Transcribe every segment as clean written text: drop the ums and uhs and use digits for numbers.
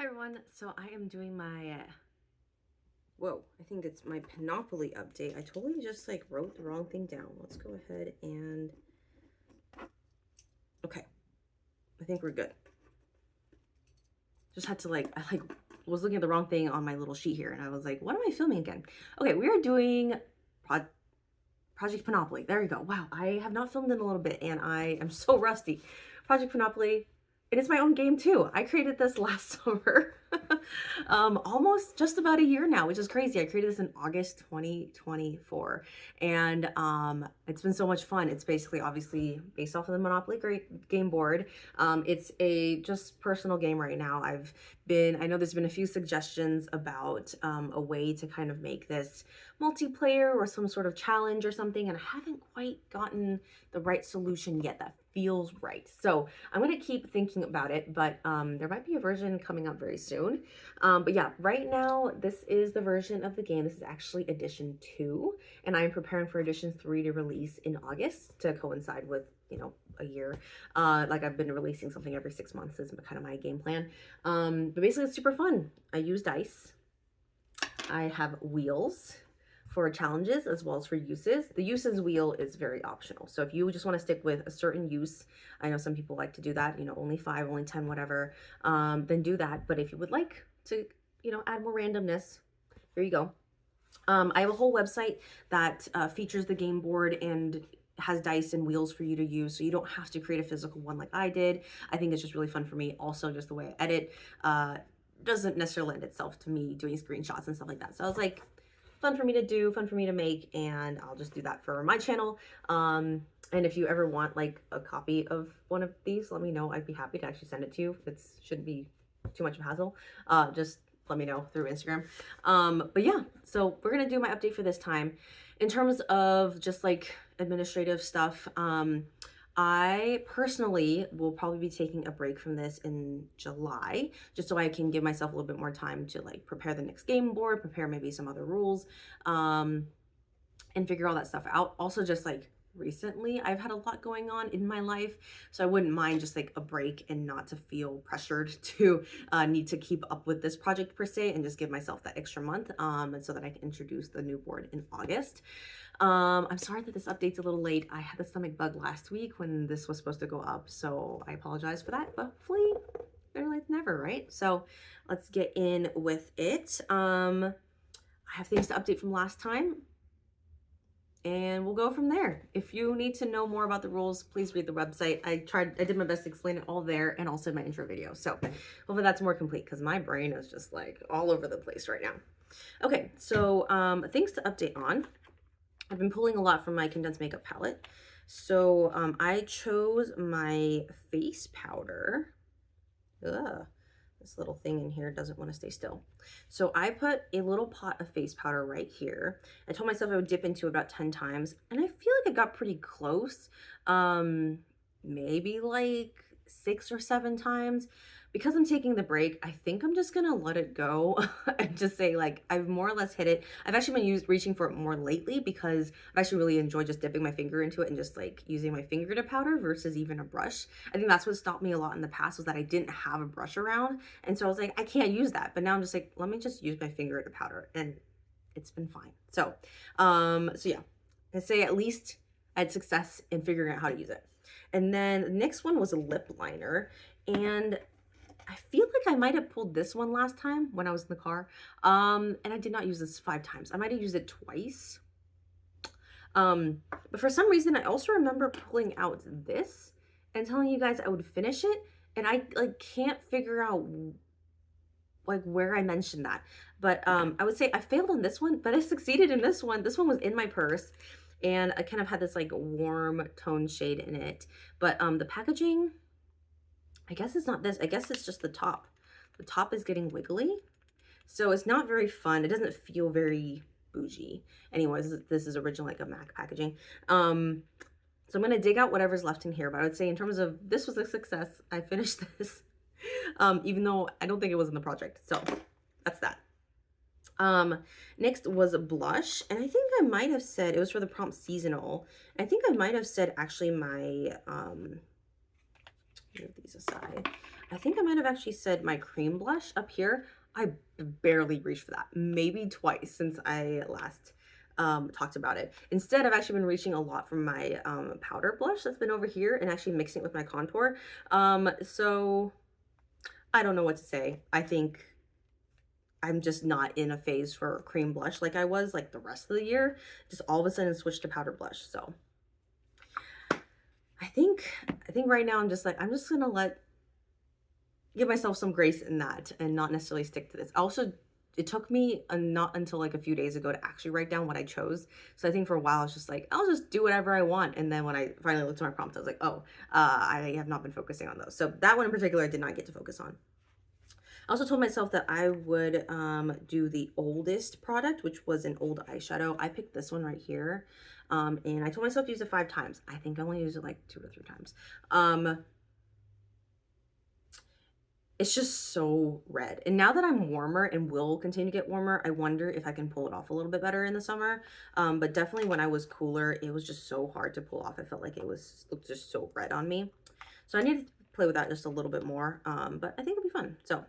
Hi everyone, so I am doing my, whoa, I think it's my Panopoly update. I totally just like wrote the wrong thing down. Let's go ahead and, okay, I think we're good. Just had to I was looking at the wrong thing on my little sheet here and I was like, what am I filming again? Okay, we are doing Project Panopoly. There we go. Wow, I have not filmed in a little bit and I am so rusty. Project Panopoly. It is my own game too. I created this last summer. Almost just about a year now, which is crazy. I created this in August 2024 and it's been so much fun. It's basically obviously based off of the Monopoly game board. It's a just personal game right now. I know there's been a few suggestions about a way to kind of make this multiplayer or some sort of challenge or something, and I haven't quite gotten the right solution yet that feels right. So I'm going to keep thinking about it, but there might be a version coming up very soon. But yeah, right now, this is the version of the game. This is actually edition 2, and I'm preparing for edition 3 to release in August to coincide with, you know, a year. Like I've been releasing something every 6 months is kind of my game plan. But basically it's super fun. I use dice. I have wheels for challenges as well as for uses. The uses wheel is very optional. So if you just want to stick with a certain use, I know some people like to do that, you know, only 5, only 10, whatever, then do that. But if you would like to, you know, add more randomness, here you go. I have a whole website that features the game board and has dice and wheels for you to use, so you don't have to create a physical one like I did. I think it's just really fun for me. Also, just the way I edit doesn't necessarily lend itself to me doing screenshots and stuff like that. So I was like, fun for me to do, fun for me to make, and I'll just do that for my channel. And if you ever want like a copy of one of these, let me know. I'd be happy to actually send it to you. It shouldn't be too much of a hassle. Just let me know through Instagram. But yeah, so we're gonna do my update for this time. In terms of just like administrative stuff, I personally will probably be taking a break from this in July, just so I can give myself a little bit more time to like prepare the next game board, prepare maybe some other rules, and figure all that stuff out. Also, just like recently, I've had a lot going on in my life, so I wouldn't mind just like a break and not to feel pressured to need to keep up with this project per se, and just give myself that extra month, and so that I can introduce the new board in August. I'm sorry that this update's a little late. I had the stomach bug last week when this was supposed to go up, so I apologize for that, but hopefully better late than never, right? So let's get in with it. I have things to update from last time, and we'll go from there. If you need to know more about the rules, please read the website. I did my best to explain it all there and also in my intro video. So hopefully that's more complete because my brain is just like all over the place right now. Okay, so things to update on. I've been pulling a lot from my condensed makeup palette. So I chose my face powder. Ugh, this little thing in here doesn't want to stay still. So I put a little pot of face powder right here. I told myself I would dip into it about 10 times, and I feel like I got pretty close. Maybe like 6 or 7 times. Because I'm taking the break, I think I'm just gonna let it go and just say like I've more or less hit it. I've actually been reaching for it more lately because I've actually really enjoyed just dipping my finger into it and just like using my finger to powder versus even a brush. I think that's what stopped me a lot in the past, was that I didn't have a brush around, and so I was like, I can't use that. But now I'm just like, let me just use my finger to powder, and it's been fine. So yeah, I say at least I had success in figuring out how to use it. And then the next one was a lip liner, and I feel like I might have pulled this one last time when I was in the car. And I did not use this 5 times. I might have used it twice. But for some reason, I also remember pulling out this and telling you guys I would finish it. And I like can't figure out like where I mentioned that. But I would say I failed on this one, but I succeeded in this one. This one was in my purse, and I kind of had this like warm tone shade in it. But the packaging, I guess it's not this. I guess it's just the top. The top is getting wiggly. So it's not very fun. It doesn't feel very bougie. Anyways, this is originally like a MAC packaging. So I'm going to dig out whatever's left in here. But I would say in terms of this was a success. I finished this. Even though I don't think it was in the project. So that's that. Next was a blush. And I think I might have said, it was for the prompt seasonal. I think I might have said actually my... move these aside. I think I might have actually said my cream blush up here. I barely reached for that. Maybe twice since I last talked about it. Instead, I've actually been reaching a lot from my powder blush that's been over here and actually mixing it with my contour. So I don't know what to say. I think I'm just not in a phase for cream blush like I was like the rest of the year. Just all of a sudden switched to powder blush. So I think right now I'm just gonna give myself some grace in that and not necessarily stick to this. Also, it took me not until like a few days ago to actually write down what I chose. So I think for a while I was just like, I'll just do whatever I want. And then when I finally looked at my prompt, I was like, oh, I have not been focusing on those. So that one in particular, I did not get to focus on. I also told myself that I would do the oldest product, which was an old eyeshadow. I picked this one right here. And I told myself to use it 5 times. I think I only used it like 2 or 3 times. It's just so red. And now that I'm warmer and will continue to get warmer, I wonder if I can pull it off a little bit better in the summer. But definitely when I was cooler, it was just so hard to pull off. I felt like looked just so red on me. So I need to play with that just a little bit more. But I think it'll be fun. So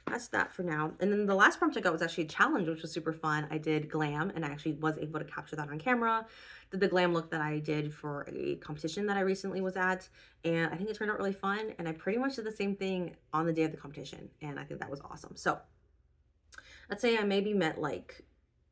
that's that for now. And then the last prompt I got was actually a challenge, which was super fun. I did glam and I actually was able to capture that on camera. Did the glam look that I did for a competition that I recently was at. And I think it turned out really fun. And I pretty much did the same thing on the day of the competition. And I think that was awesome. So let's say I maybe met like,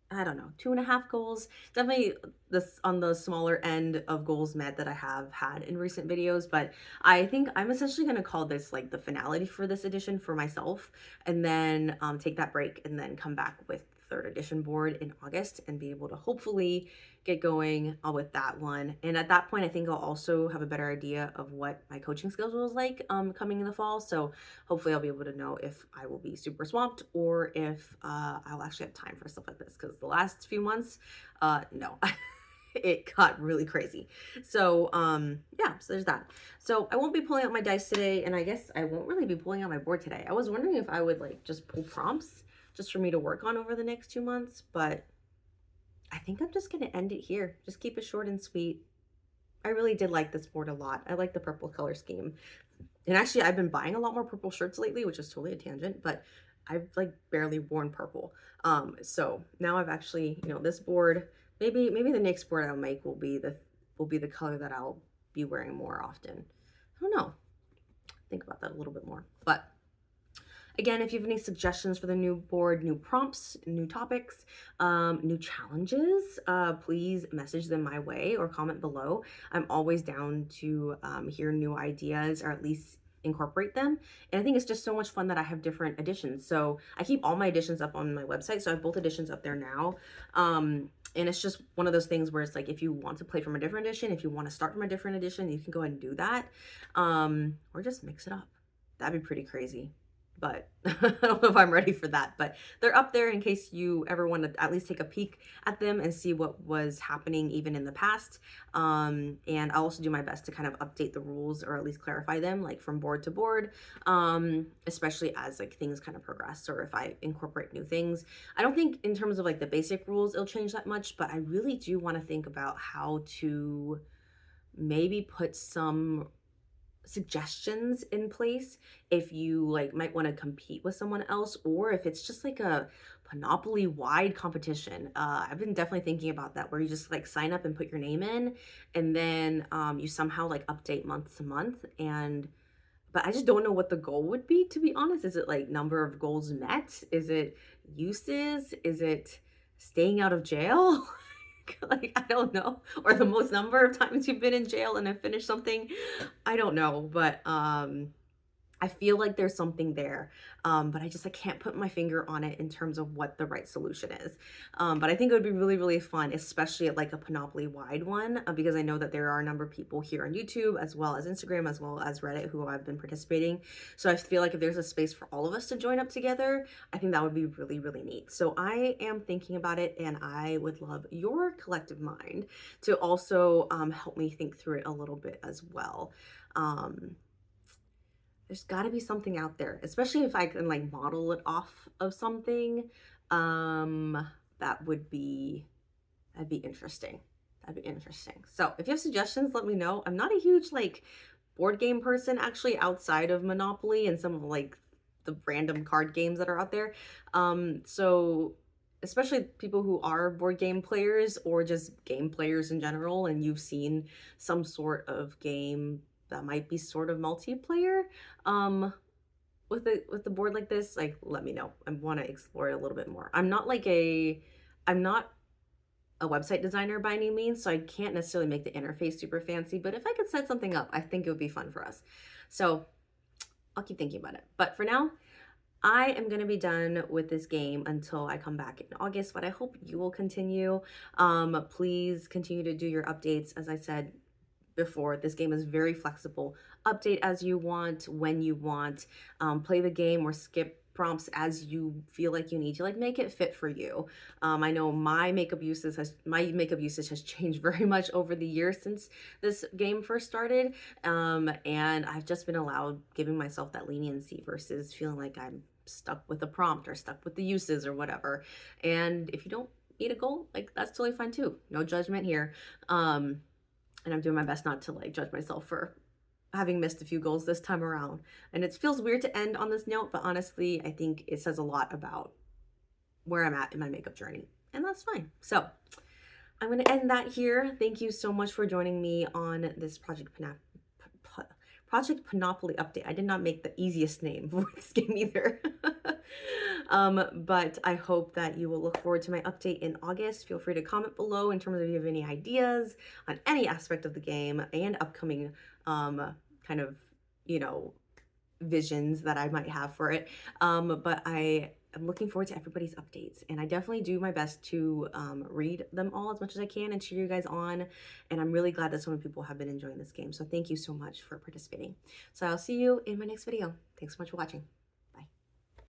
I don't know, 2.5 goals. Definitely this on the smaller end of goals met that I have had in recent videos, but I think I'm essentially going to call this like the finality for this edition for myself, and then take that break and then come back with third edition board in August and be able to hopefully get going with that one. And at that point, I think I'll also have a better idea of what my coaching schedule is like coming in the fall. So hopefully I'll be able to know if I will be super swamped or if I'll actually have time for stuff like this, because the last few months, no. It got really crazy. So yeah, so there's that. So I won't be pulling out my dice today, and I guess I won't really be pulling out my board today. I was wondering if I would like just pull prompts just for me to work on over the next 2 months, but I think I'm just gonna end it here. Just keep it short and sweet. I really did like this board a lot. I like the purple color scheme. And actually I've been buying a lot more purple shirts lately, which is totally a tangent, but I've like barely worn purple. So now I've actually, this board, maybe the next board I'll make will be the color that I'll be wearing more often. I don't know. Think about that a little bit more. But again, if you have any suggestions for the new board, new prompts, new topics, new challenges, please message them my way or comment below. I'm always down to hear new ideas, or at least incorporate them. And I think it's just so much fun that I have different editions. So I keep all my editions up on my website. So I have both editions up there now. And it's just one of those things where it's like, if you want to play from a different edition, if you want to start from a different edition, you can go ahead and do that. Or just mix it up. That'd be pretty crazy. But I don't know if I'm ready for that, but they're up there in case you ever want to at least take a peek at them and see what was happening even in the past. And I'll also do my best to kind of update the rules, or at least clarify them, like from board to board, especially as like things kind of progress, or if I incorporate new things. I don't think in terms of like the basic rules it'll change that much, but I really do want to think about how to maybe put some suggestions in place if you like might want to compete with someone else, or if it's just like a Monopoly wide competition. I've been definitely thinking about that, where you just like sign up and put your name in, and then you somehow like update month to month. And but I just don't know what the goal would be, to be honest. Is it like number of goals met? Is it uses? Is it staying out of jail? Like, I don't know. Or the most number of times you've been in jail and have finished something. I don't know, but I feel like there's something there, but I can't put my finger on it in terms of what the right solution is. But I think it would be really, really fun, especially at like a Monopoly wide one, because I know that there are a number of people here on YouTube, as well as Instagram, as well as Reddit, who have been participating. So I feel like if there's a space for all of us to join up together, I think that would be really, really neat. So I am thinking about it, and I would love your collective mind to also help me think through it a little bit as well. There's got to be something out there, especially if I can like model it off of something. That'd be interesting. That'd be interesting. So if you have suggestions, let me know. I'm not a huge like board game person actually outside of Monopoly and some of like the random card games that are out there. So especially people who are board game players or just game players in general, and you've seen some sort of game that might be sort of multiplayer, with the board like this, like let me know. I want to explore it a little bit more. I'm not a website designer by any means, so I can't necessarily make the interface super fancy, but if I could set something up, I think it would be fun for us. So I'll keep thinking about it. But for now, I am going to be done with this game until I come back in August, but I hope you will continue. Please continue to do your updates. As I said before, this game is very flexible. Update as you want, when you want. Play the game or skip prompts as you feel like you need to, like make it fit for you. I know my makeup usage has changed very much over the years since this game first started, and I've just been allowed giving myself that leniency versus feeling like I'm stuck with a prompt or stuck with the uses or whatever. And if you don't meet a goal, like that's totally fine too. No judgment here. And I'm doing my best not to like judge myself for having missed a few goals this time around. And it feels weird to end on this note, but honestly, I think it says a lot about where I'm at in my makeup journey, and that's fine. So I'm going to end that here. Thank you so much for joining me on this Project Panopoly update. I did not make the easiest name for this game either. But I hope that you will look forward to my update in August. Feel free to comment below in terms of if you have any ideas on any aspect of the game and upcoming kind of, you know, visions that I might have for it. But I am looking forward to everybody's updates, and I definitely do my best to read them all as much as I can and cheer you guys on. And I'm really glad that so many people have been enjoying this game. So thank you so much for participating. So I'll see you in my next video. Thanks so much for watching.